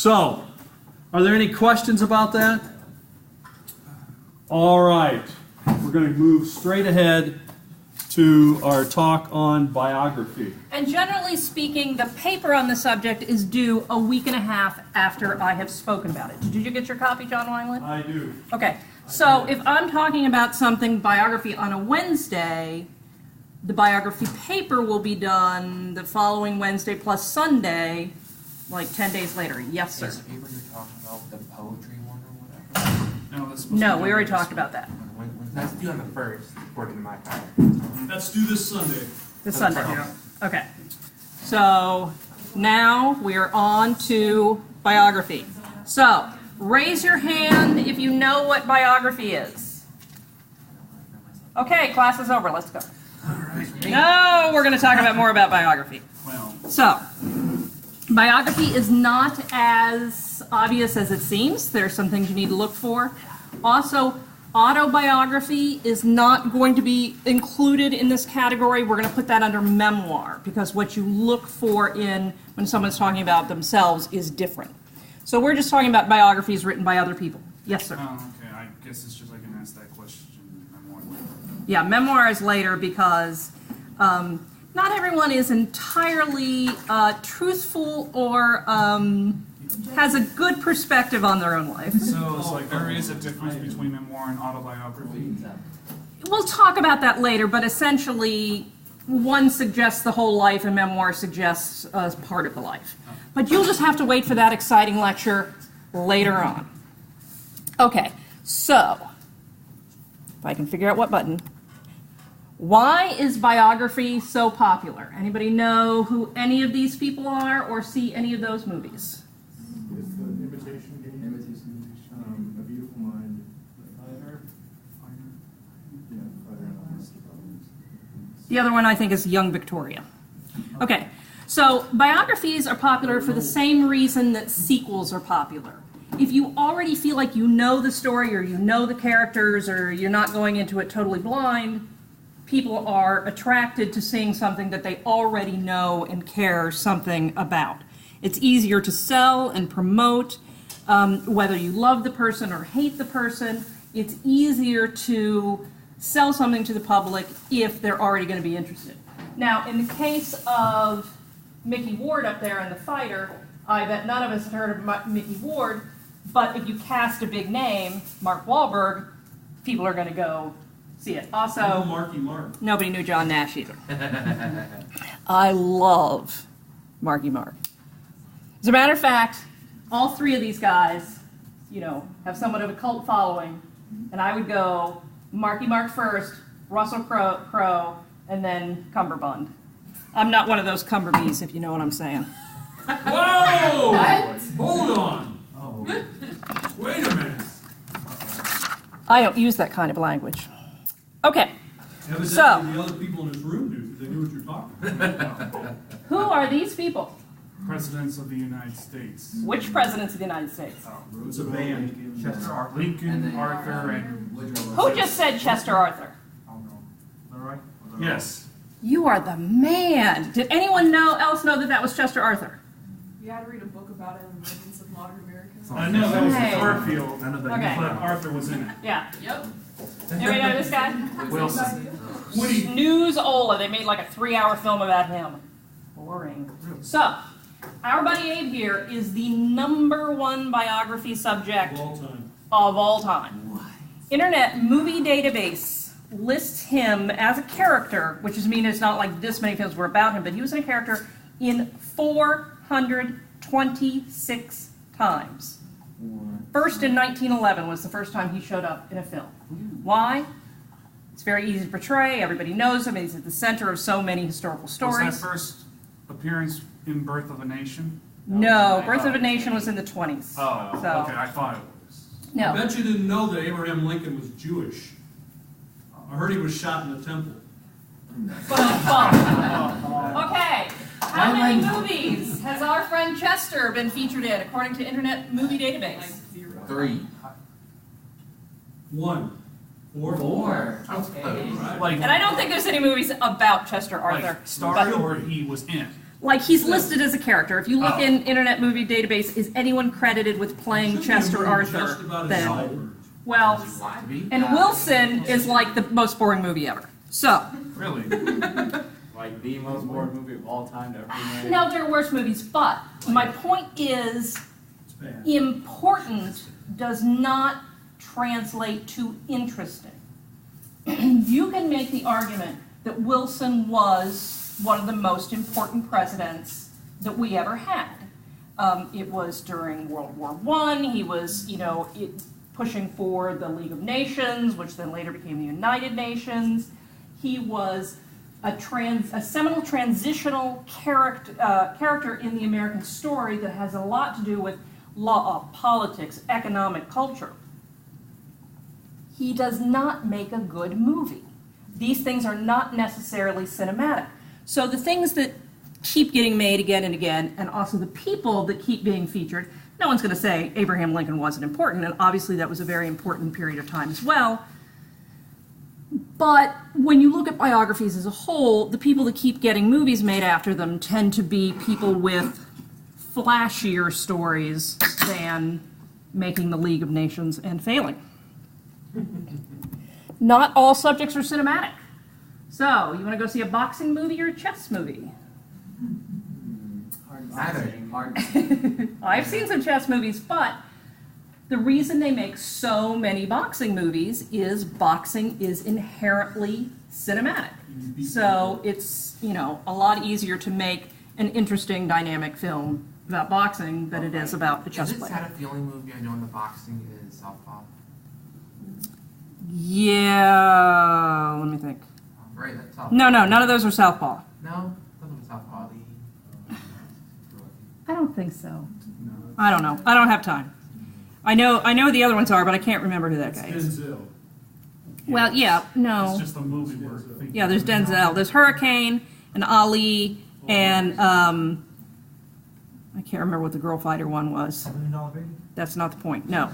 So, are there any questions about that? All right. We're going to move straight ahead to our talk on biography. And generally speaking, the paper on the subject is due a week and a half after I have spoken about it. Did you get your copy, John Wineland? I do. Okay. So if I'm talking about something, biography, on a Wednesday, the biography paper will be done the following Wednesday plus Sunday, like 10 days later. Yes, sir. Is the paper you're talking about the poetry one or whatever? No, that's supposed to No, be we done already this talked week. about that. That's due on the 1st, according to my file. Let's do this Sunday. This Sunday. Yeah. Okay. So now we are on to biography. So raise your hand if you know what biography is. Okay, class is over. Let's go. No, we're going to talk about more about biography. Well, So, biography is not as obvious as it seems. There are some things you need to look for. Also, autobiography is not going to be included in this category. We're going to put that under memoir because what you look for in when someone's talking about themselves is different. So we're just talking about biographies written by other people. Yes, sir. okay, I guess it's just I can ask that question. I'm more Yeah, memoir is later because not everyone is entirely truthful or has a good perspective on their own life. So it's like there is a difference between memoir and autobiography. We'll talk about that later, but essentially one suggests the whole life and memoir suggests part of the life. But you'll just have to wait for that exciting lecture later on. Okay, so, if I can figure out what button. Why is biography so popular? Anybody know who any of these people are or see any of those movies? It's the Imitation Game. A Beautiful Mind. The other one I think is Young Victoria. Okay, so biographies are popular for the same reason that sequels are popular. If you already feel like you know the story or you know the characters or you're not going into it totally blind, people are attracted to seeing something that they already know and care something about. It's easier to sell and promote, whether you love the person or hate the person. It's easier to sell something to the public if they're already going to be interested. Now, in the case of Mickey Ward up there in The Fighter, I bet none of us have heard of Mickey Ward, but if you cast a big name, Mark Wahlberg, people are going to go see it. Also, Marky Mark. nobody knew John Nash either. I love Marky Mark. As a matter of fact, all three of these guys, have somewhat of a cult following, and I would go Marky Mark first, Russell Crowe, and then Cumberbund. I'm not one of those Cumberbees, if you know what I'm saying. Whoa! What? Hold on. Oh. Wait a minute. I don't use that kind of language. Okay, Evidently, So- the other people in this room do, because they knew what you're talking about. who are these people? Presidents of the United States. Which presidents of the United States? It's a band. Chester Arthur. Lincoln, Arthur, and Who just said Chester Arthur? all right. Yes. You are the man. Did anyone else know that was Chester Arthur? You had to read a book about it in Legends of Modern America. I know that was Hey. Garfield, Okay. but Arthur was in it. Yeah. Yep. Everybody know this guy? Wilson. Woody. Snooze Ola. They made like a 3-hour film about him. Boring. So, our buddy Abe here is the #1 biography subject All time. of all time. Internet Movie Database lists him as a character, which is mean it's not like this many films were about him, but he was a character in 426 times. First in 1911 was the first time he showed up in a film. Why? It's very easy to portray. Everybody knows him. He's at the center of so many historical Was stories. that first appearance in Birth of a Nation? No, Birth of a Nation was in the 20s. Oh, So- okay, I thought it was. I No. bet you didn't know that Abraham Lincoln was Jewish. I heard he was shot in the temple. Okay, how many movies has our friend Chester been featured in, according to Internet Movie Database? 3. 1. 4. Okay. Right. Like, And I don't think there's any movies about Chester Arthur. like starred or he was in. Like he's listed as a character. If you look in Internet Movie Database, is anyone credited with playing Chester Arthur? Just about a Then, Salvage. well, Want to be? and Wilson is like the most boring movie ever. So, Really? Like the most boring movie of all time to ever be made. now there are worse movies, but my point is It's bad. important does not translate to interesting. You can make the argument that Wilson was one of the most important presidents that we ever had. It was during World War I. He was, pushing for the League of Nations, which then later became the United Nations. He was a seminal transitional character in the American story that has a lot to do with law, politics, economic culture. He does not make a good movie. These things are not necessarily cinematic. So the things that keep getting made again and again, and also the people that keep being featured, no one's going to say Abraham Lincoln wasn't important, and obviously that was a very important period of time as well. But when you look at biographies as a whole, the people that keep getting movies made after them tend to be people with flashier stories than making the League of Nations and failing. Not all subjects are cinematic. So, you want to go see a boxing movie or a chess movie? I've seen some chess movies, but the reason they make so many boxing movies is boxing is inherently cinematic. So it's, a lot easier to make an interesting, dynamic film about boxing than it is about a chess Is it player. sad if the only movie I know in the boxing is Southpaw? Yeah, let me think. Right, that's Southpaw. No, none of those are Southpaw. No? That was Southpaw. I don't think so. I don't know. I don't have time. I know the other ones are, but I can't remember who that guy is. Denzel. Well, yeah, It's no. just the movie we're thinking. Yeah, there's Denzel. There's Hurricane and Ali and I can't remember what the girl fighter one was. That's not the point. No.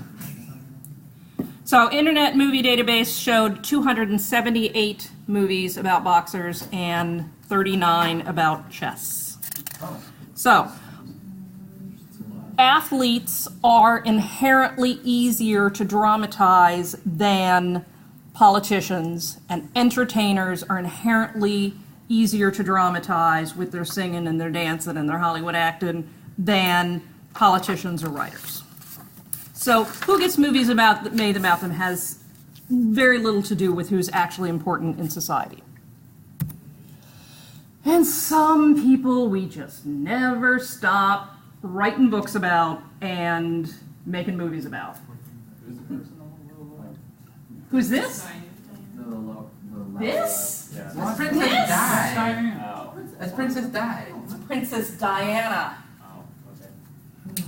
So, Internet Movie Database showed 278 movies about boxers and 39 about chess. So, athletes are inherently easier to dramatize than politicians, and entertainers are inherently easier to dramatize with their singing and their dancing and their Hollywood acting than politicians or writers. So who gets movies made about them has very little to do with who's actually important in society. And some people we just never stop writing books about and making movies about. Who's this? This? That's Princess Di. Oh. That's Princess Di. Princess Diana. Oh, okay.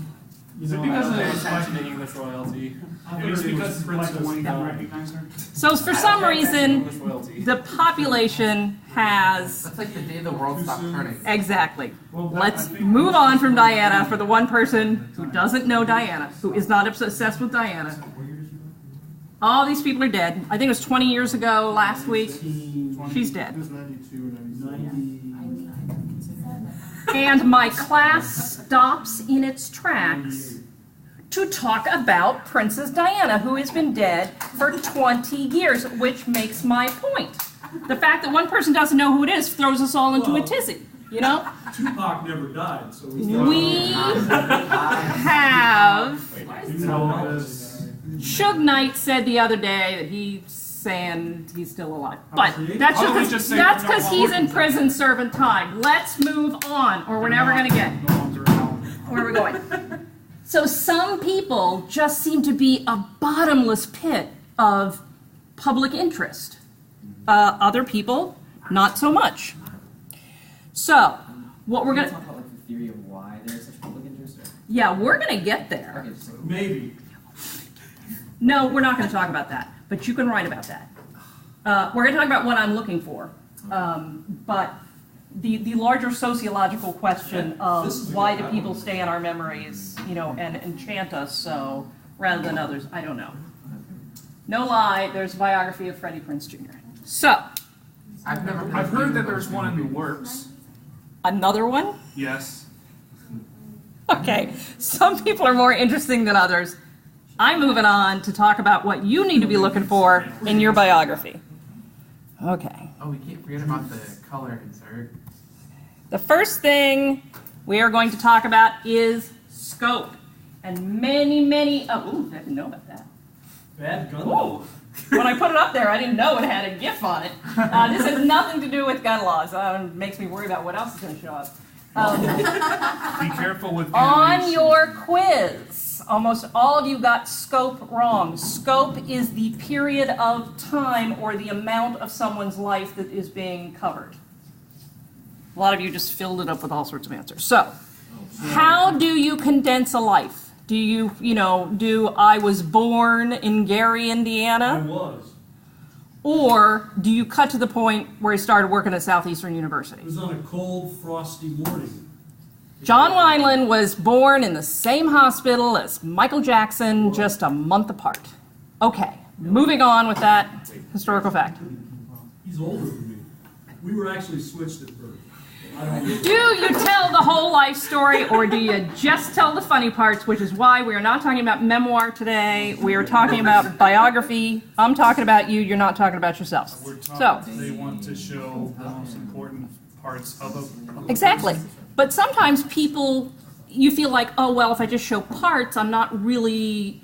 Is it I because don't pay of attention to English royalty. it's because Black and White didn't recognize her? So for some reason, English royalty. the population has... That's like the day the world stopped turning. Exactly. Well, Let's I think- move on from Diana for the one person who doesn't know Diana, who is not obsessed with Diana. All these people are dead. I think it was 20 years ago last week. She's It dead. was 92 or 97. And my class stops in its tracks to talk about Princess Diana, who has been dead for 20 years, which makes my point. The fact that one person doesn't know who it is throws us all into a tizzy, you know? Tupac never died, so he's We have... Suge Knight said the other day that he's saying he's still alive. But that's Why don't we just just say that's no because he's in longer? prison serving time. Let's move on, or we're never going to get No longer around. where we're going. So some people just seem to be a bottomless pit of public interest. Other people, not so much. So, what we're going to... talk about like the theory of why there's such public interest. Yeah, we're going to get there. Okay, just like, Maybe. No, we're not going to talk about that, but you can write about that. We're going to talk about what I'm looking for. But the larger sociological question of why do people stay in our memories, and enchant us so rather than others, I don't know. No lie, there's a biography of Freddie Prinze Jr. So, I've I've heard that there's one in the works. another one? Yes. Okay, some people are more interesting than others. I'm moving on to talk about what you need to be looking for in your biography. Okay. Oh, we can't forget about the color insert. The first thing we are going to talk about is scope. And many, oh, I didn't know about that. Bad gun. Whoa. When I put it up there, I didn't know it had a GIF on it. This has nothing to do with gun laws. It makes me worry about what else is going to show up. Be careful with On animation. your quiz, almost all of you got scope wrong. Scope is the period of time or the amount of someone's life that is being covered. A lot of you just filled it up with all sorts of answers. So, how do you condense a life? Do you do I was born in Gary, I Indiana? was. Or do you cut to the point where he started working at Southeastern University? It was on a cold, frosty morning. John Wineland was born in the same hospital as Michael Jackson, just a month apart. Okay, moving on with that historical fact. He's older than me. We were actually switched at birth. I don't Do you tell the whole life story, or do you just tell the funny parts, which is why we are not talking about memoir today. We are talking about biography. I'm talking about you, you're not talking about yourself. We're So, taught they want to show the most important parts of a exactly. But sometimes people, you feel like, oh, well, if I just show parts, I'm not really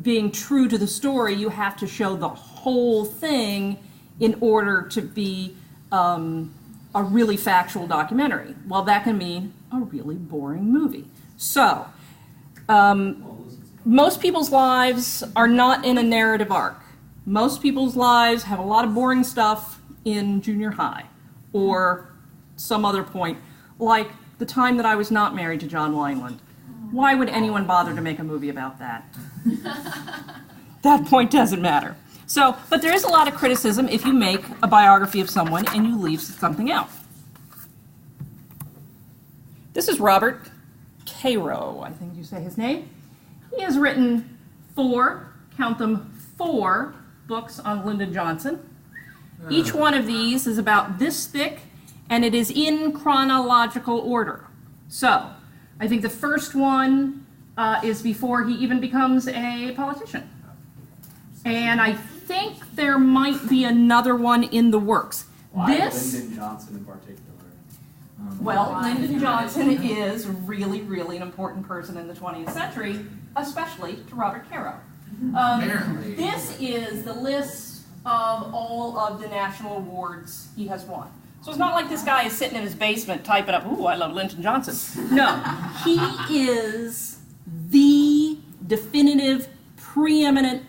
being true to the story. You have to show the whole thing in order to be a really factual documentary. Well, that can mean a really boring movie. So, most people's lives are not in a narrative arc. Most people's lives have a lot of boring stuff in junior high or some other point, like the time that I was not married to John Wineland. Why would anyone bother to make a movie about that? That point doesn't matter. So, but there is a lot of criticism if you make a biography of someone and you leave something out. This is Robert Caro, I think you say his name. He has written 4, count them, 4 books on Lyndon Johnson. Each one of these is about this thick, and it is in chronological order. So, I think the first one is before he even becomes a politician. And I think there might be another one in the works. Why This, Lyndon Johnson in particular? well, Lyndon Johnson is really, really an important person in the 20th century, especially to Robert Caro. Apparently. This is the list of all of the national awards he has won. So it's not like this guy is sitting in his basement typing up, ooh, I love Lyndon Johnson. No, he is the definitive, preeminent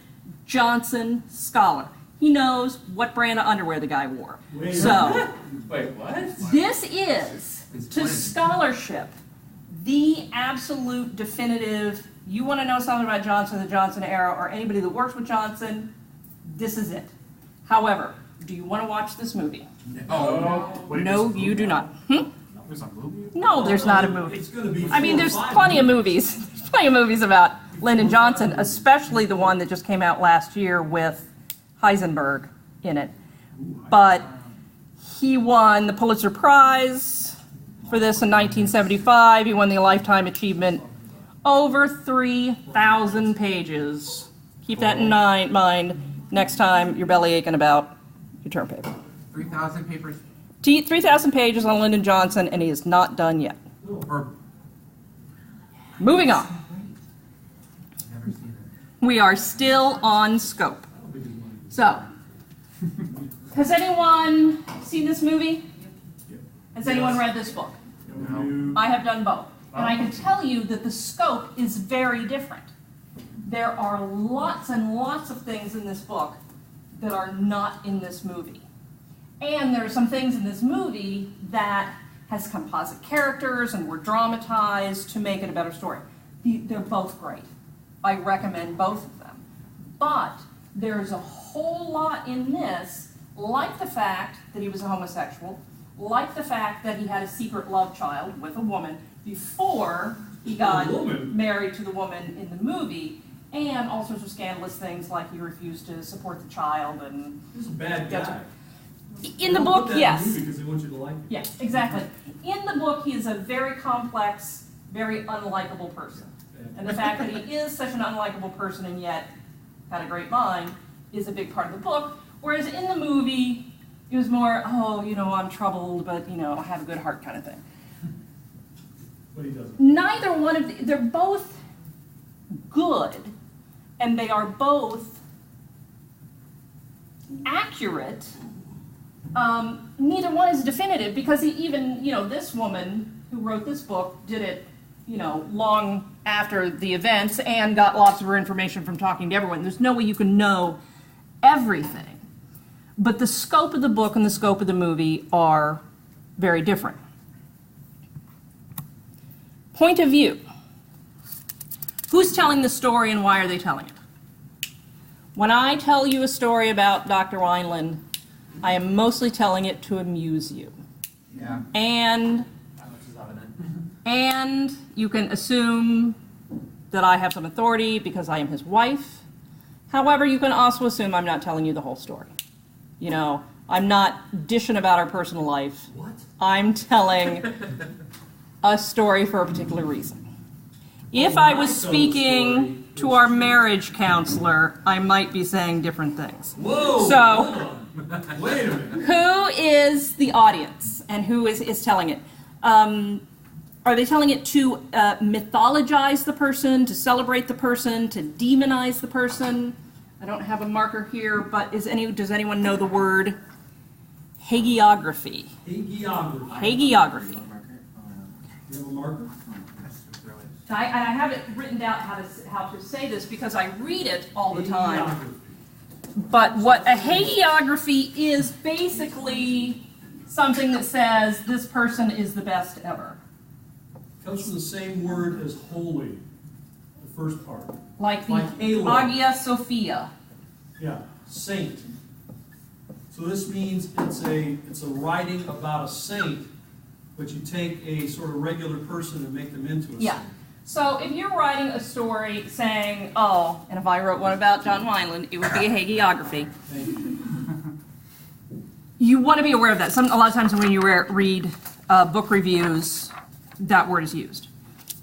Johnson scholar. He knows what brand of underwear the guy wore. So, Wait, what? this is, to scholarship, the absolute definitive, you want to know something about Johnson, the Johnson era, or anybody that works with Johnson, this is it. However, do you want to watch this movie? Wait, No, you do not. There's a movie? No, there's not a movie. It's going to be. I mean, there's plenty of movies. There's plenty of movies about Lyndon Johnson, especially the one that just came out last year with Heisenberg in it. But he won the Pulitzer Prize for this in 1975. He won the Lifetime Achievement. Over 3,000 pages. Keep that in mind next time you're belly aching about your term paper. 3,000 papers 3,000 pages on Lyndon Johnson, and he is not done yet. or Moving on. never seen it. We are still on scope. So, has anyone seen this movie? Has anyone read this book? I have done both. And I can tell you that the scope is very different. There are lots and lots of things in this book that are not in this movie. And there are some things in this movie that has composite characters and were dramatized to make it a better story. They're both great. I recommend both of them. But there's a whole lot in this, like the fact that he was a homosexual, like the fact that he had a secret love child with a woman before he got married to the woman in the movie, and all sorts of scandalous things like he refused to support the child and He's a bad guy. In the They don't book, put that in yes. the movie because they want you to like it. Yes, exactly. In the book, he is a very complex, very unlikable person. And the fact that he is such an unlikable person and yet had a great mind is a big part of the book. Whereas in the movie, it was more, oh, you know, I'm troubled, but, you know, I have a good heart kind of thing. But he doesn't. Neither one of they're both good, and they are both accurate. Neither one is definitive because even, you know, this woman who wrote this book did it, you know, long after the events and got lots of her information from talking to everyone. There's no way you can know everything. But the scope of the book and the scope of the movie are very different. Point of view. Who's telling the story and why are they telling it? When I tell you a story about Dr. Wineland, I am mostly telling it to amuse you. Yeah. And you can assume that I have some authority because I am his wife. However, you can also assume I'm not telling you the whole story. You know, I'm not dishing about our personal life. What? I'm telling a story for a particular reason. If I was speaking to our marriage counselor, I might be saying different things. Whoa! So, hold on. Wait a minute. who is the audience and who is telling it? Are they telling it to mythologize the person, to celebrate the person, to demonize the person? I don't have a marker here, but does anyone know the word hagiography? Hagiography. Hagiography. You have a marker? I have it written down how to say this because I read it all the time. Hagiography. But what a hagiography is basically something that says this person is the best ever. Comes from the same word as holy, the first part. Like the Like halo. Hagia Sophia. Yeah, saint. So this means it's a writing about a saint, but you take a sort of regular person and make them into a Yeah. saint. So if you're writing a story saying, oh, and if I wrote one about John Wineland, it would be a hagiography. Thank you. You want to be aware of that. A lot of times when you read book reviews, that word is used.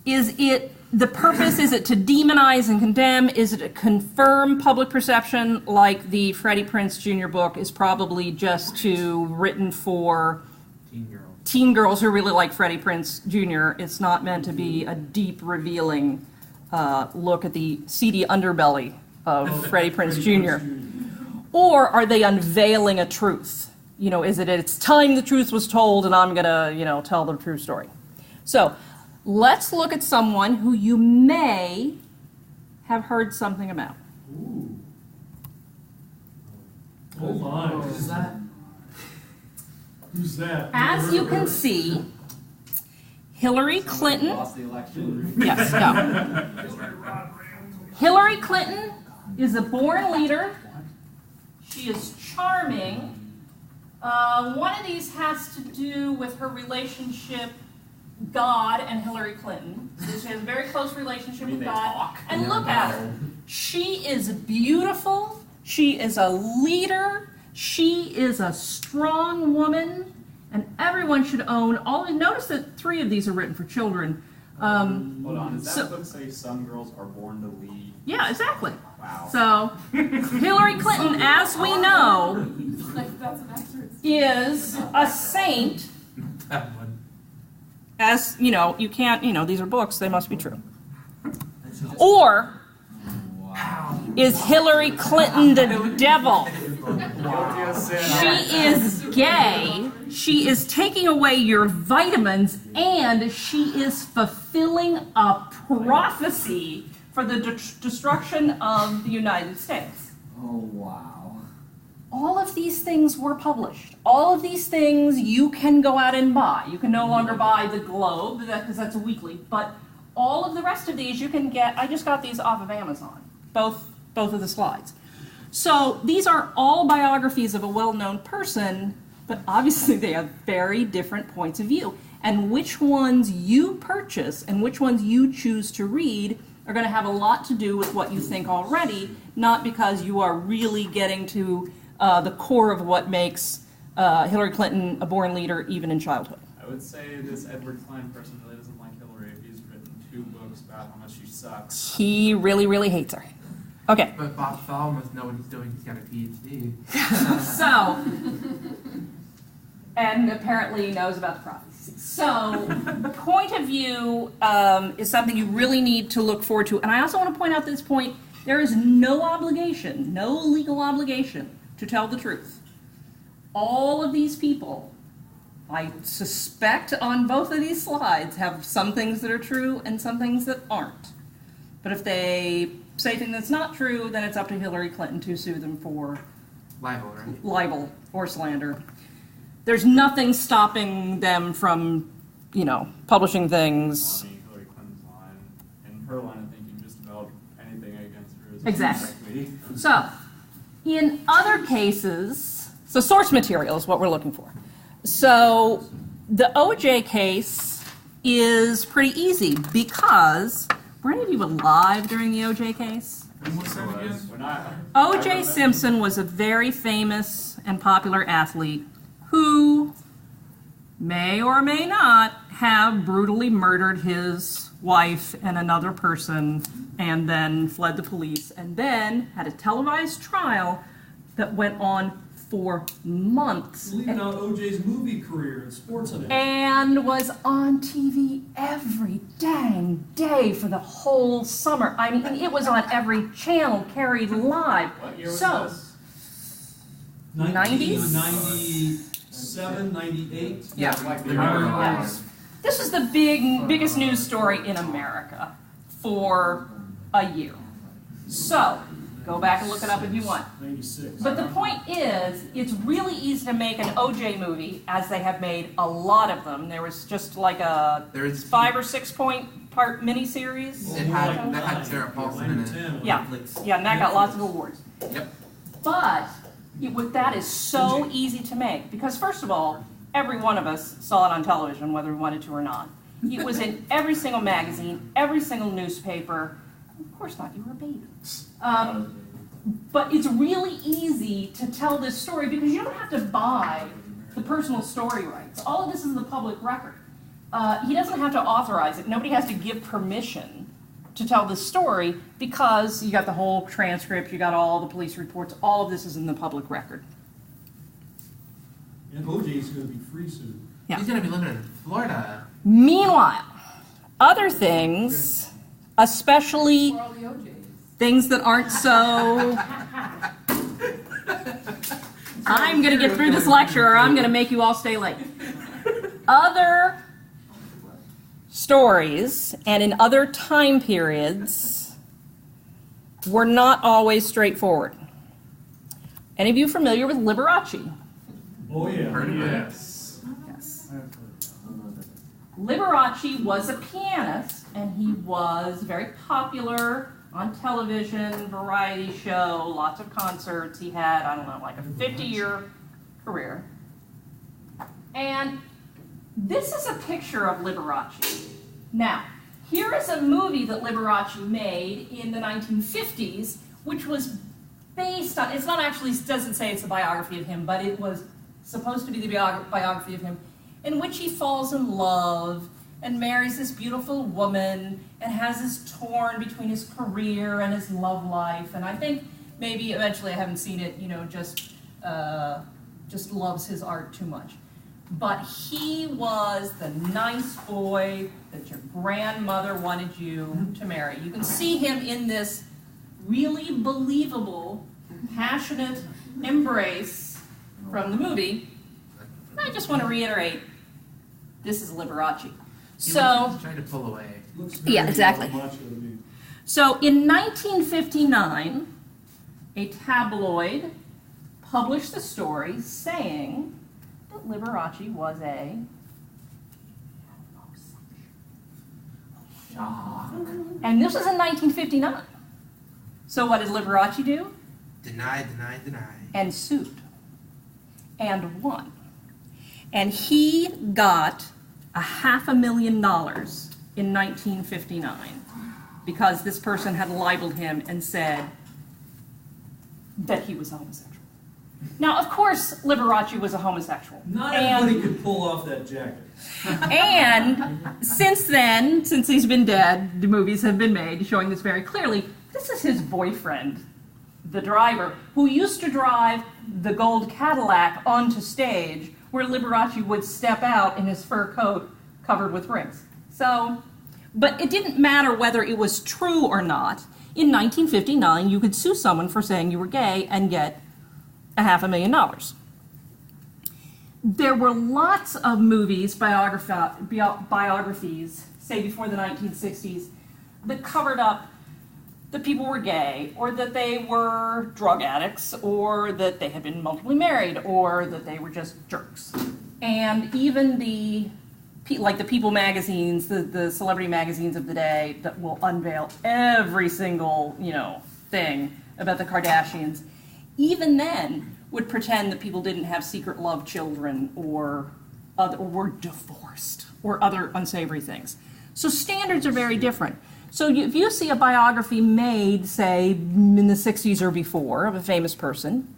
The purpose, is it to demonize and condemn? Is it to confirm public perception, like the Freddie Prinze Jr. book is probably just written for teen girls who really like Freddie Prinze Jr. It's not meant to be a deep, revealing look at the seedy underbelly of Freddie Prinze Jr. Or are they unveiling a truth? You know, it's time the truth was told and I'm going to, tell the true story. So let's look at someone who you may have heard something about. Ooh. Oh my. Who's that? Who's that? As you can see, Hillary Clinton. Lost the election. Yes, no. Hillary Clinton is a born leader. She is charming. One of these has to do with her relationship, God and Hillary Clinton. So she has a very close relationship with God. And look at her. She is beautiful. She is a leader. She is a strong woman. And everyone should own all. Notice that 3 of these are written for children. Hold on, does that book say some girls are born to lead? Yeah, exactly. Wow. So, Hillary Clinton, as we know, That's an accurate. is a saint. As, you can't, these are books, they must be true. Or, is Hillary Clinton the devil? She is gay, she is taking away your vitamins, and she is fulfilling a prophecy for the destruction of the United States. Oh, wow. All of these things were published. All of these things you can go out and buy. You can no longer buy the Globe, because that's a weekly, but all of the rest of these you can get. I just got these off of Amazon, both of the slides. So these are all biographies of a well-known person, but obviously they have very different points of view. And which ones you purchase and which ones you choose to read are going to have a lot to do with what you think already, not because you are really getting to the core of what makes Hillary Clinton a born leader even in childhood. I would say this Edward Klein person really doesn't like Hillary if he's written 2 books about how much she sucks. He really, really hates her. Okay, But Bob Fell must know what he's doing. He's got a PhD. so, and apparently knows about the prophecies. So, point of view is something you really need to look forward to. And I also want to point out at this point, there is no obligation, no legal obligation to tell the truth. All of these people, I suspect on both of these slides, have some things that are true and some things that aren't. But if they say something that's not true, then it's up to Hillary Clinton to sue them for Libel, right? libel or slander. There's nothing stopping them from, publishing things. I mean, Hillary Clinton's line, and her line of thinking just about anything against her is Exactly. So, in other cases, so source material is what we're looking for. So, the OJ case is pretty easy because, were any of you alive during the OJ case? And what's that again? When I O.J. remember- Simpson was a very famous and popular athlete who may or may not have brutally murdered his wife and another person and then fled the police and then had a televised trial that went on for months. Leaving out OJ's movie career in sports and And was on TV every dang day for the whole summer. I mean, it was on every channel, carried live. What year was So, this? 90s? 97, 98. Yeah, Like the the murder murder was. this was the biggest news story in America for a year. So, go back and look it up if you want. 96. But the point is, it's really easy to make an OJ movie, as they have made a lot of them. There was just like a There is 5 or 6 part miniseries. It had that had Sarah Paulson in it. 10. Yeah, yeah, and that got lots of awards. Yep. But that is so easy to make because, first of all, every one of us saw it on television, whether we wanted to or not. It was in every single magazine, every single newspaper. Of course not, you were a baby. But it's really easy to tell this story because you don't have to buy the personal story rights. All of this is the public record. He doesn't have to authorize it. Nobody has to give permission to tell this story because you got the whole transcript, you got all the police reports, all of this is in the public record. And OJ's going to be free soon. Yeah. He's gonna be living in Florida. Meanwhile, other things, especially For all the OJs. things that aren't so... I'm going to get through this lecture or I'm going to make you all stay late. Other stories and in other time periods were not always straightforward. Any of you familiar with Liberace? Oh, yeah. Heard of it. Yes. Yes. Liberace was a pianist and he was very popular on television, variety show, lots of concerts. He had, I don't know, like a 50-year career. And this is a picture of Liberace. Now, here is a movie that Liberace made in the 1950s, which was based on, it's not actually, doesn't say it's a biography of him, but it was supposed to be the biography of him, in which he falls in love and marries this beautiful woman and has this torn between his career and his love life. And I think maybe eventually, I haven't seen it, just loves his art too much. But he was the nice boy that your grandmother wanted you to marry. You can see him in this really believable, passionate embrace from the movie. I just want to reiterate, this is Liberace. He So, was trying to pull away. Looks Yeah, very exactly. macho to me. so in 1959, a tabloid published the story saying that Liberace was a and this was in 1959. So what did Liberace do? Deny, deny, deny. And sued and won. And he got $500,000 in 1959 because this person had libeled him and said that he was homosexual. Now, of course, Liberace was a homosexual. Not And- everybody could pull off that jacket. And since then, since he's been dead, the movies have been made showing this very clearly. This is his boyfriend, the driver, who used to drive the gold Cadillac onto stage where Liberace would step out in his fur coat covered with rings. So, but it didn't matter whether it was true or not. In 1959, you could sue someone for saying you were gay and get $500,000. There were lots of movies, biographies, say before the 1960s, that covered up that people were gay, or that they were drug addicts, or that they had been multiply married, or that they were just jerks. And even the People magazines, the celebrity magazines of the day that will unveil every single, thing about the Kardashians, even then would pretend that people didn't have secret love children or were divorced or other unsavory things. So standards are very different. So if you see a biography made, say, in the 60s or before of a famous person,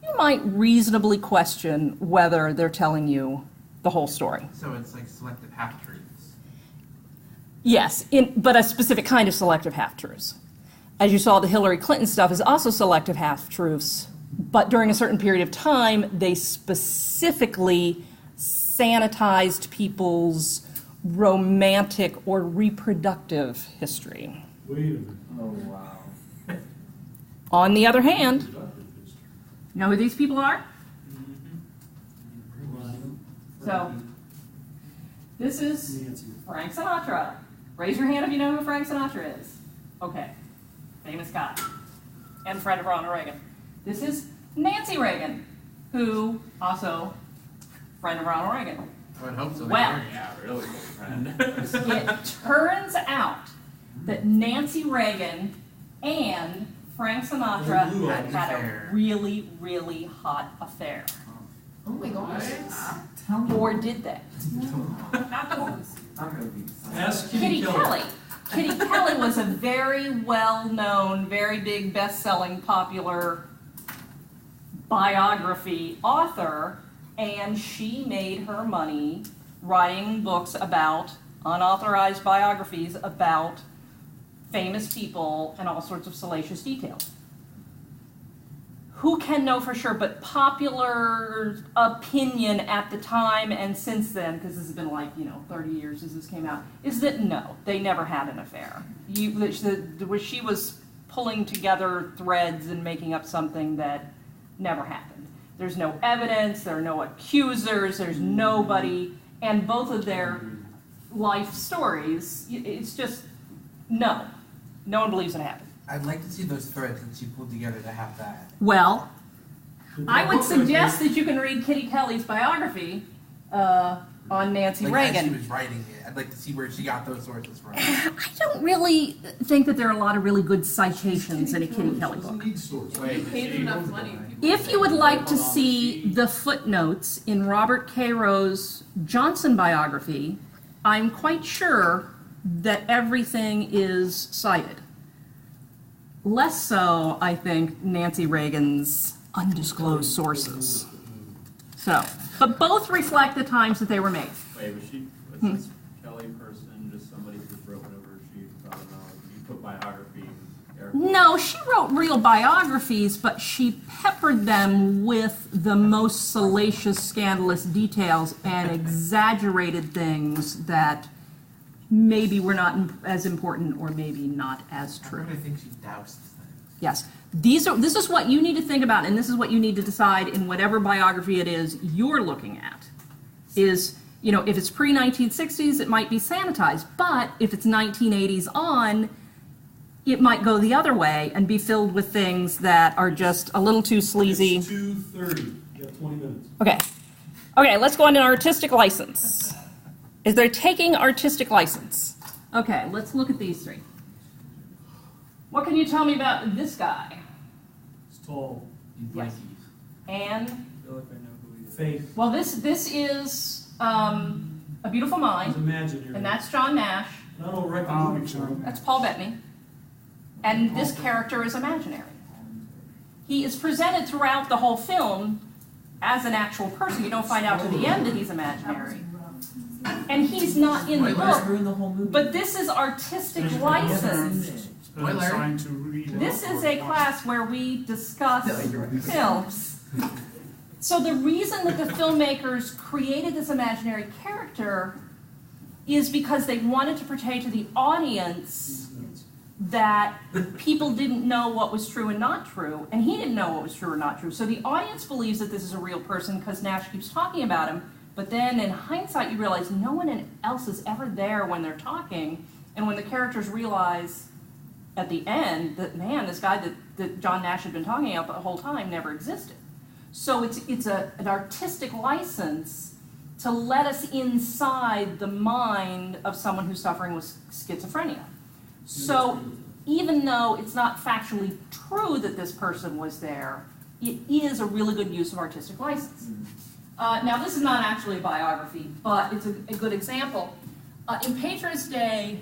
you might reasonably question whether they're telling you the whole story. So it's like selective half-truths. Yes, but a specific kind of selective half-truths. As you saw, the Hillary Clinton stuff is also selective half-truths, but during a certain period of time, they specifically sanitized people's romantic or reproductive history. Wait a minute. Oh, wow. On the other hand, you know who these people are? So, this is Nancy. Frank Sinatra. Raise your hand if you know who Frank Sinatra is. Okay, famous guy and friend of Ronald Reagan. This is Nancy Reagan, who also friend of Ronald Reagan. I would hope so. Well, Yeah, really good friend. it turns out that Nancy Reagan and Frank Sinatra They blew up. had a really, really hot affair. Oh my gosh. Tell me. Or did they? Not the ones. I'm gonna be. Ask Kitty Kelly. Kitty Kelly was a very well-known, very big, best-selling, popular biography author, and she made her money writing books about unauthorized biographies about famous people and all sorts of salacious details. Who can know for sure, but popular opinion at the time and since then, because this has been 30 years since this came out, is that no, they never had an affair. She was pulling together threads and making up something that never happened. There's no evidence, there are no accusers, there's nobody, and both of their life stories, it's just, no one believes it happened. I'd like to see those threads that she pulled together to have that. Well, I would suggest that you can read Kitty Kelly's biography on Nancy Like Reagan. as she was writing it, I'd like to see where she got those sources from. I don't really think that there are a lot of really good citations in a Kitty Kelly Doesn't book. need source. You paid enough money. People If you would like to see the footnotes in Robert Caro's Johnson biography, I'm quite sure that everything is cited. Less so, I think, Nancy Reagan's undisclosed sources. So, but both reflect the times that they were made. Wait, was this Kelly person just somebody who just wrote whatever she thought about? You put biography in air quotes. No, she wrote real biographies, but she peppered them with the most salacious, scandalous details and exaggerated things that maybe were not as important or maybe not as true. I think she doused things. Yes. This is what you need to think about, and this is what you need to decide in whatever biography it is you're looking at. Is, if it's pre-1960s, it might be sanitized, but if it's 1980s on, it might go the other way and be filled with things that are just a little too sleazy. It's 2:30. You have 20 minutes. Okay, let's go on to artistic license. Is they're taking artistic license. Okay, let's look at these three. What can you tell me about this guy? It's tall. Yes. And, I feel like I know who he is. Faith. well, this is A Beautiful It's Mind, imaginary. and that's John Nash. I don't reckon movie for him. That's Paul Bettany. And this character is imaginary. he is presented throughout the whole film as an actual person. You don't find out to the end that he's imaginary. And he's not in the book. the whole movie. But this is artistic There's- license. I'm trying to read it. This is a class where we discuss films. So the reason that the filmmakers created this imaginary character is because they wanted to portray to the audience that people didn't know what was true and not true, and he didn't know what was true or not true. So the audience believes that this is a real person because Nash keeps talking about him, but then in hindsight you realize no one else is ever there when they're talking, and when the characters realize at the end that, man, this guy that John Nash had been talking about the whole time never existed. So it's an artistic license to let us inside the mind of someone who's suffering with schizophrenia. So even though it's not factually true that this person was there, it is a really good use of artistic license. Now, this is not actually a biography, but it's a good example. In Petra's day,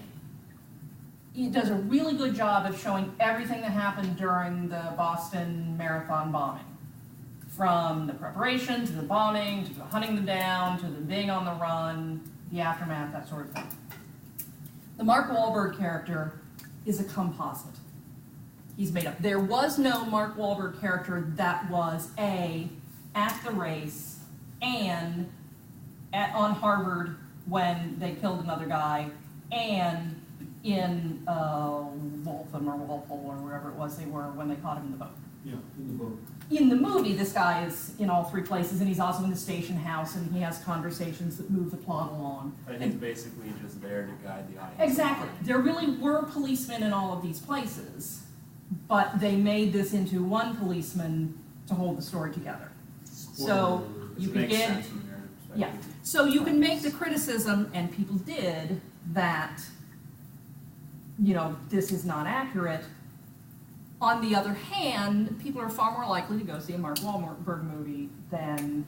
it does a really good job of showing everything that happened during the Boston Marathon bombing. From the preparation, to the bombing, to the hunting them down, to the being on the run, the aftermath, that sort of thing. The Mark Wahlberg character is a composite. He's made up. There was no Mark Wahlberg character that was at the race and on Harvard when they killed another guy and in Waltham or Walpole or wherever it was they were when they caught him in the boat. Yeah, in the boat. In the movie, this guy is in all three places, and he's also in the station house, and he has conversations that move the plot along. And he's basically just there to guide the audience. Exactly. There really were policemen in all of these places, but they made this into one policeman to hold the story together. So you can Makes get, sense from your perspective. yeah. So you can make the criticism, and people did, that, this is not accurate. On the other hand, people are far more likely to go see a Mark Wahlberg movie than,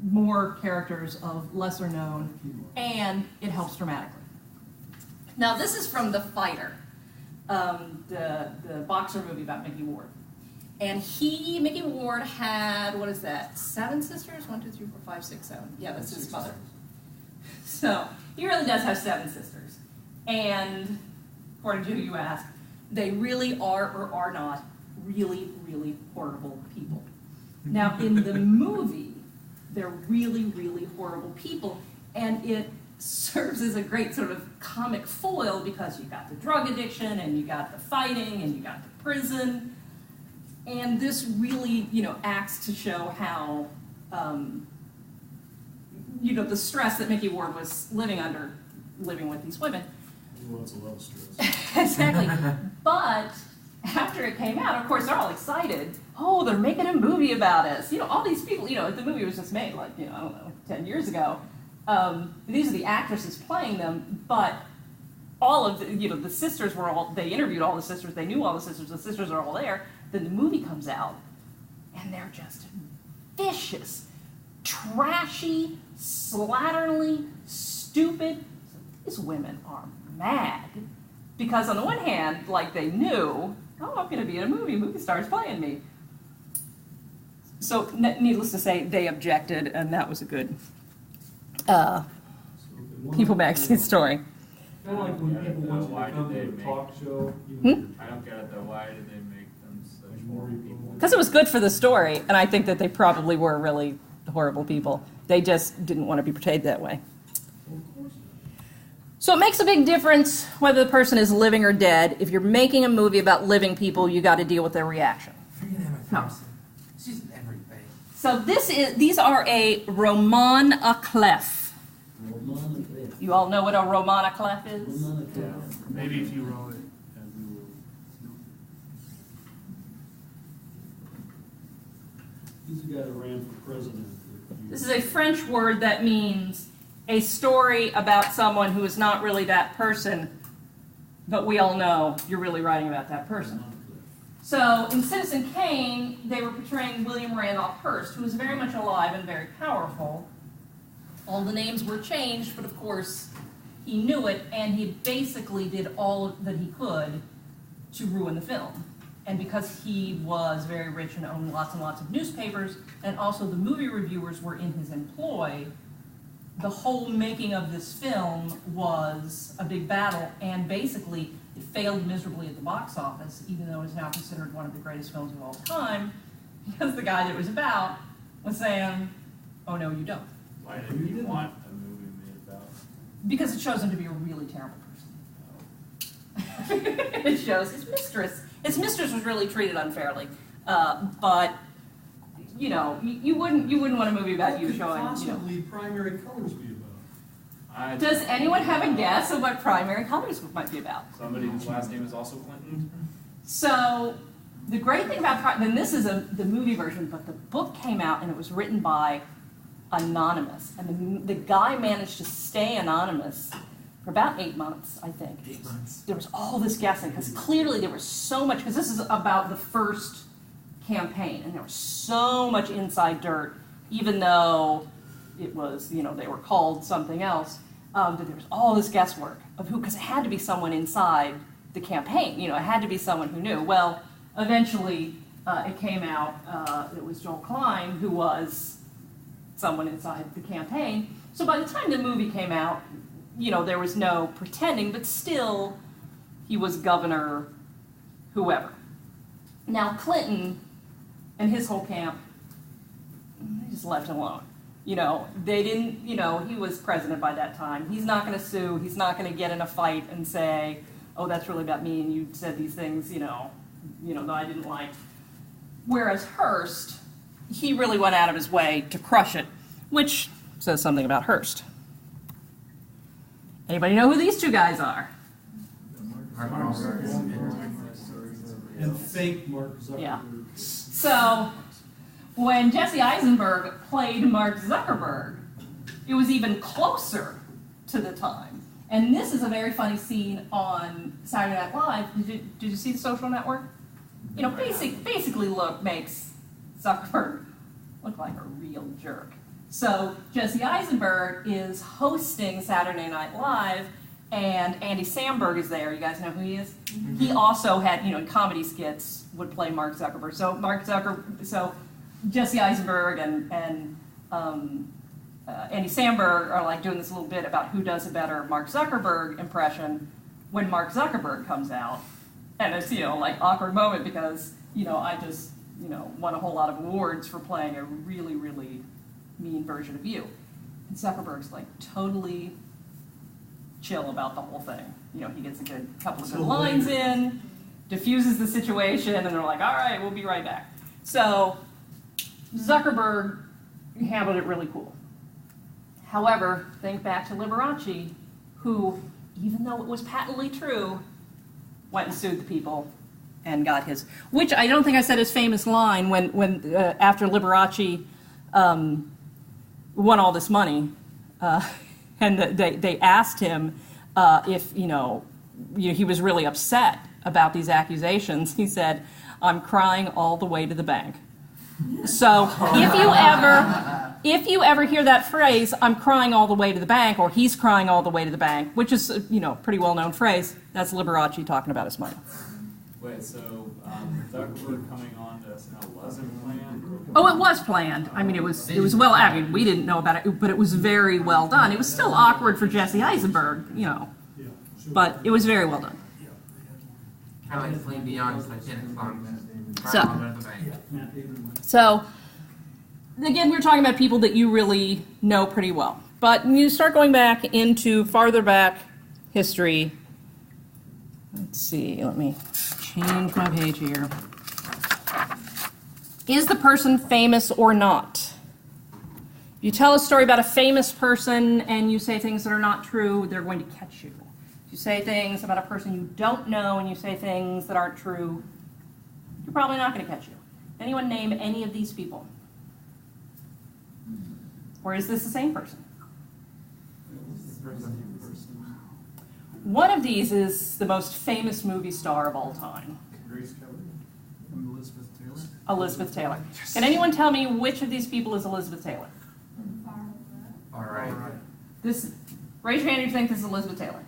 more characters of lesser known, and it helps dramatically. Now, this is from The Fighter, the boxer movie about Mickey Ward. And Mickey Ward had, 7 sisters? 1, 2, 3, 4, 5, 6, 7. Yeah, that's his mother. So, he really does have 7 sisters. And, according to who you ask, they really are or are not really, really horrible people. Now, in the movie, they're really, really horrible people, and it serves as a great sort of comic foil because you got the drug addiction, and you got the fighting, and you got the prison, and this really, acts to show how, the stress that Mickey Ward was living under, living with these women. Well, it's a lot of stress. Exactly. But after it came out, of course, they're all excited. Oh, they're making a movie about us. All these people, the movie was just made, I don't know, 10 years ago. These are the actresses playing them, but all of the sisters they interviewed all the sisters, they knew all the sisters are all there. Then the movie comes out, and they're just vicious, trashy, slatternly, stupid. These women are mad because on the one hand, they knew, I'm going to be in a movie stars playing me. So needless to say, they objected, and that was a good People magazine story. Kind of like when people want you Why to come did to they a talk show. I don't get it though. Why did they make them such horrible people? Because it was good for the story, and I think that they probably were really horrible people. They just didn't want to be portrayed that way. So it makes a big difference whether the person is living or dead. If you're making a movie about living people, you got to deal with their reaction. Forget Emma Thompson. She's in everything. So these are a roman à clef. You all know what a roman à clef is? Yeah. Maybe if you wrote it. He's the guy that ran for president. This is a French word that means a story about someone who is not really that person, but we all know you're really writing about that person. So in Citizen Kane, they were portraying William Randolph Hearst, who was very much alive and very powerful. All the names were changed, but of course he knew it, and he basically did all that he could to ruin the film. And because he was very rich and owned lots and lots of newspapers, and also the movie reviewers were in his employ, the whole making of this film was a big battle, and basically it failed miserably at the box office, even though it is now considered one of the greatest films of all time, because the guy that it was about was saying, oh no, you don't. Why did you want a movie made about? Because it shows him to be a really terrible person. It shows his mistress. His mistress was really treated unfairly, but you know, you wouldn't want a movie about you showing. Possibly Primary Colors be about? Does anyone have a guess of what Primary Colors might be about? Somebody whose last name is also Clinton? So the great thing about then this is the movie version, but the book came out and it was written by anonymous, and the guy managed to stay anonymous for about 8 months, I think. 8 months. There was all this guessing, because clearly there was so much, because this is about the first campaign, and there was so much inside dirt, even though it was, you know, they were called something else, that there was all this guesswork of who, because it had to be someone inside the campaign, you know, it had to be someone who knew. Well, eventually it came out, it was Joel Klein, who was someone inside the campaign. So by the time the movie came out, you know, there was no pretending, but still, he was governor, whoever. Now, Clinton and his whole camp, they just left him alone. You know, they didn't, you know, he was president by that time. He's not going to sue. He's not going to get in a fight and say, oh, that's really about me, and you said these things, you know, that I didn't like. Whereas Hearst, he really went out of his way to crush it, which says something about Hearst. Anybody know who these two guys are? And fake Mark Zuckerberg. Yeah. So, when Jesse Eisenberg played Mark Zuckerberg, it was even closer to the time. And this is a very funny scene on Saturday Night Live. Did you see The Social Network? You know, basically makes Zuckerberg look like a real jerk. So Jesse Eisenberg is hosting Saturday Night Live, and Andy Samberg is there. You guys know who he is? Mm-hmm. He also had, you know, in comedy skits would play Mark Zuckerberg. So Jesse Eisenberg and Andy Samberg are like doing this little bit about who does a better Mark Zuckerberg impression when Mark Zuckerberg comes out, and it's, you know, like awkward moment because, you know, I just, you know, won a whole lot of awards for playing a really, really mean version of you. And Zuckerberg's like totally chill about the whole thing. You know, he gets a couple of good lines in, diffuses the situation, and they're like, all right, we'll be right back. So Zuckerberg handled it really cool. However, think back to Liberace, who, even though it was patently true, went and sued the people and got his, which I don't think I said his famous line when after Liberace won all this money, and they asked him if, he was really upset about these accusations. He said, "I'm crying all the way to the bank." So if you ever hear that phrase, "I'm crying all the way to the bank," or "he's crying all the way to the bank," which is a pretty well-known phrase, that's Liberace talking about his money. Wait, so Zuckerberg coming on to SNL wasn't planned? Oh, it was planned. I mean, it was well. I mean, we didn't know about it, but it was very well done. It was still awkward for Jesse Eisenberg, but it was very well done. Kind of like Flame Beyond, it's like 10 o'clock. So, again, we're talking about people that you really know pretty well. But when you start going back into farther back history, let's see, let me change my page here. Is the person famous or not? If you tell a story about a famous person and you say things that are not true, they're going to catch you. If you say things about a person you don't know and you say things that aren't true, you're probably not going to catch you. Anyone name any of these people? Or is this the same person? One of these is the most famous movie star of all time. Grace Kelly. Elizabeth Taylor. Elizabeth Taylor. Can anyone tell me which of these people is Elizabeth Taylor? All right. Raise your hand if you think this is Elizabeth Taylor.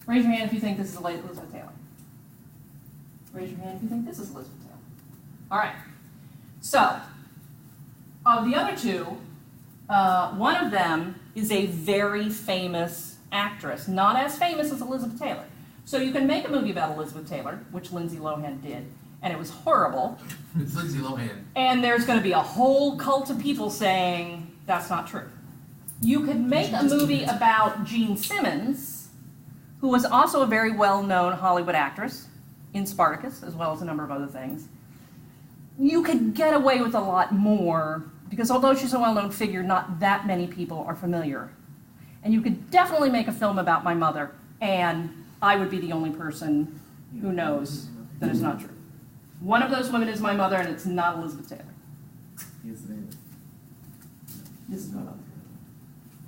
Raise your hand if you think this is Elizabeth Taylor. Raise your hand if you think this is Elizabeth Taylor. All right. So, of the other two, one of them is a very famous actress, not as famous as Elizabeth Taylor. So you can make a movie about Elizabeth Taylor, which Lindsay Lohan did, and it was horrible. It's Lindsay Lohan. And there's going to be a whole cult of people saying that's not true. You could make a movie about Jean Simmons, who was also a very well-known Hollywood actress in Spartacus, as well as a number of other things. You could get away with a lot more, because although she's a well-known figure, not that many people are familiar. And you could definitely make a film about my mother, and I would be the only person who knows that it's not true. One of those women is my mother, and it's not Elizabeth Taylor. This is my mother.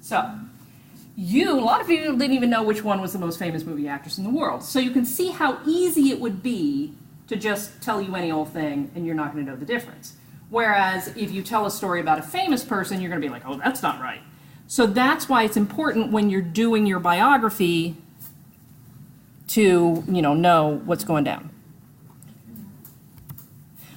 So, a lot of people didn't even know which one was the most famous movie actress in the world. So you can see how easy it would be to just tell you any old thing, and you're not going to know the difference. Whereas if you tell a story about a famous person, you're going to be like, oh, that's not right. So that's why it's important when you're doing your biography to, know what's going down.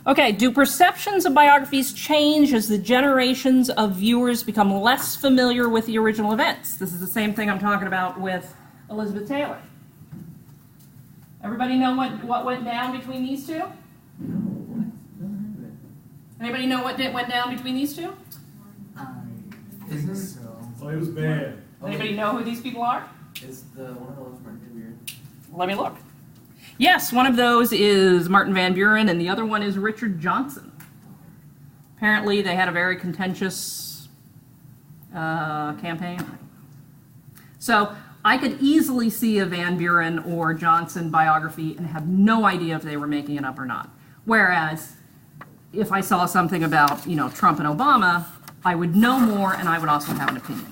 Okay, do perceptions of biographies change as the generations of viewers become less familiar with the original events? This is the same thing I'm talking about with Elizabeth Taylor. Everybody know what went down between these two? Anybody know what went down between these two? Is this? Oh, it was bad. Anybody know who these people are? Is the one of those Martin Van Let me look. Yes, one of those is Martin Van Buren, and the other one is Richard Johnson. Apparently, they had a very contentious campaign. So I could easily see a Van Buren or Johnson biography and have no idea if they were making it up or not. Whereas, if I saw something about, Trump and Obama, I would know more, and I would also have an opinion.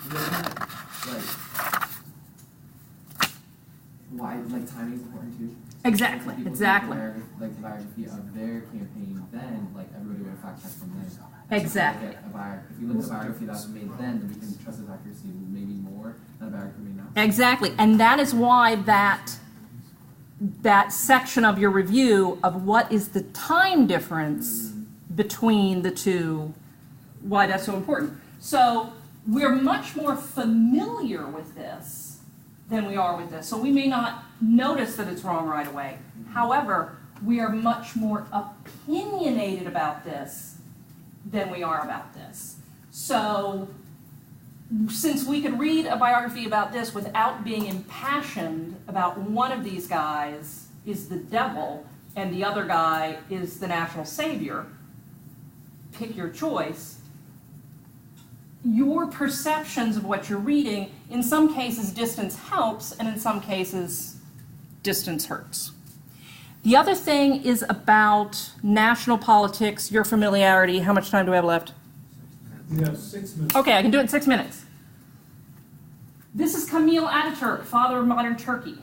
Why, timing is important too? Exactly, People exactly. the biography of their campaign, then, everybody would fact check from there. Exactly. If you look at a biography that was made then we can trust its accuracy maybe more than a biography made now. Exactly, and that is why that section of your review of what is the time difference between the two, why that's so important. So we're much more familiar with this than we are with this. So we may not notice that it's wrong right away. However, we are much more opinionated about this than we are about this. So since we could read a biography about this without being impassioned about one of these guys is the devil and the other guy is the national savior, pick your choice, your perceptions of what you're reading, in some cases distance helps, and in some cases distance hurts. The other thing is about national politics, your familiarity. How much time do we have left? You have 6 minutes. Okay, I can do it in 6 minutes. This is Kemal Ataturk, father of modern Turkey.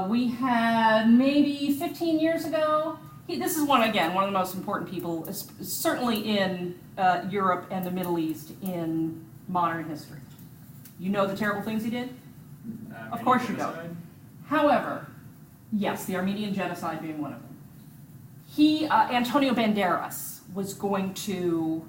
We had maybe 15 years ago. This is one of the most important people, certainly in Europe and the Middle East in modern history. You know the terrible things he did? Of course you don't. However, yes, the Armenian genocide being one of them. Antonio Banderas was going to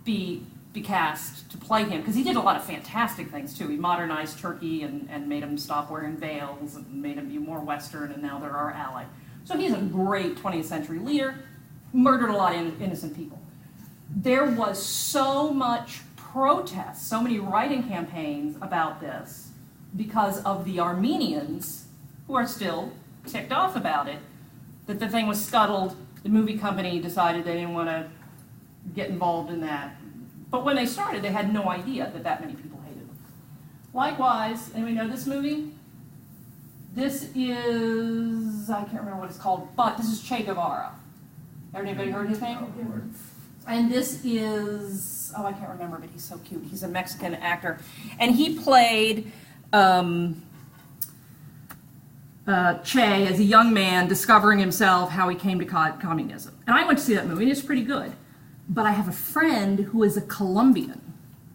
be cast to play him, because he did a lot of fantastic things too. He modernized Turkey and made them stop wearing veils and made them be more Western, and now they're our ally. So he's a great 20th century leader, murdered a lot of innocent people. There was so much protest, so many writing campaigns about this because of the Armenians, who are still ticked off about it, that the thing was scuttled. The movie company decided they didn't want to get involved in that. But when they started, they had no idea that many people hated them. Likewise, anybody know this movie? This is, I can't remember what it's called, but this is Che Guevara. Anybody heard his name? And this is, I can't remember, but he's so cute. He's a Mexican actor. And he played Che as a young man discovering himself, how he came to communism. And I went to see that movie, and it's pretty good. But I have a friend who is a Colombian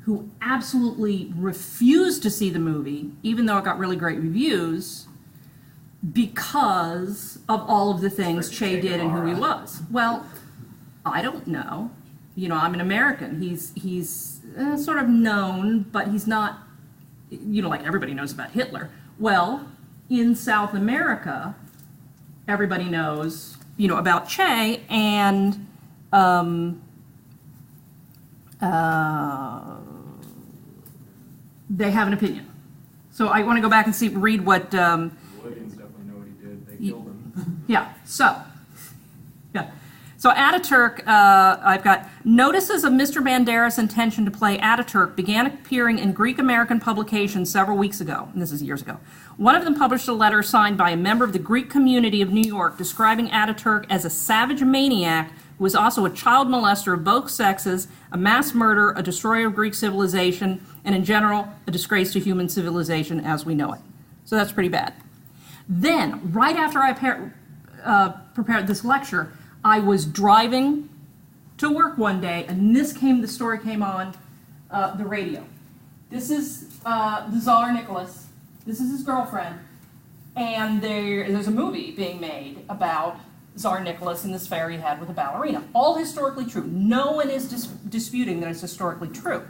who absolutely refused to see the movie, even though it got really great reviews, because of all of the things Che did and who he was. Well, I don't know. I'm an American. He's sort of known, but he's not, like everybody knows about Hitler. Well, in South America, everybody knows, about Che, and they have an opinion. So I want to go back and read what. Bolivians definitely know what he did. They killed him. Yeah. So Ataturk, I've got notices of Mr. Banderas' intention to play Ataturk began appearing in Greek-American publications several weeks ago, and this is years ago. One of them published a letter signed by a member of the Greek community of New York describing Ataturk as a savage maniac who was also a child molester of both sexes, a mass murderer, a destroyer of Greek civilization, and in general, a disgrace to human civilization as we know it. So that's pretty bad. Then, right after I prepared this lecture, I was driving to work one day, and the story came on the radio. This is the Tsar Nicholas. This is his girlfriend. And there's a movie being made about Tsar Nicholas and this affair he had with a ballerina. All historically true. No one is disputing that it's historically true.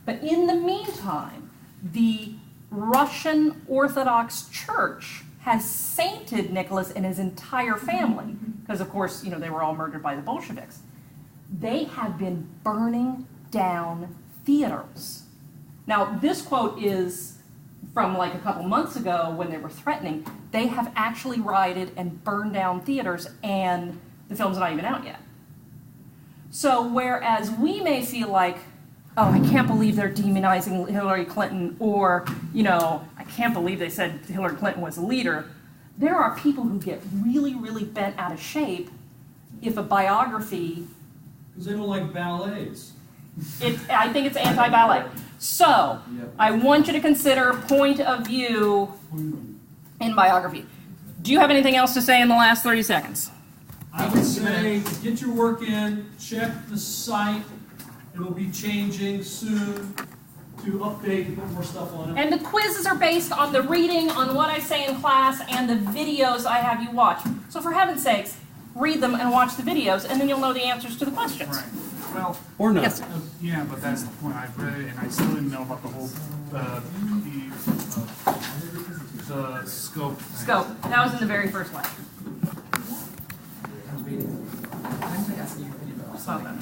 But in the meantime, the Russian Orthodox Church has sainted Nicholas and his entire family, because of course, they were all murdered by the Bolsheviks. They have been burning down theaters. Now, this quote is from like a couple months ago when they were threatening. They have actually rioted and burned down theaters, and the film's not even out yet. So whereas we may feel like, oh, I can't believe they're demonizing Hillary Clinton, or, I can't believe they said Hillary Clinton was a leader. There are people who get really, really bent out of shape if a biography... Because they don't like ballets. I think it's anti-ballet. So, I want you to consider point of view in biography. Do you have anything else to say in the last 30 seconds? I would say, get your work in, check the site. It'll be changing soon to update and put more stuff on it. And the quizzes are based on the reading, on what I say in class, and the videos I have you watch. So for heaven's sakes, read them and watch the videos, and then you'll know the answers to the questions. Right. Well, Or not. Yes, sir. yeah, but that's the point. I've read it, and I still didn't know about the whole the scope thing. Scope. That was in the very first lecture. I'm waiting. I'm actually asking you if you know. Stop that.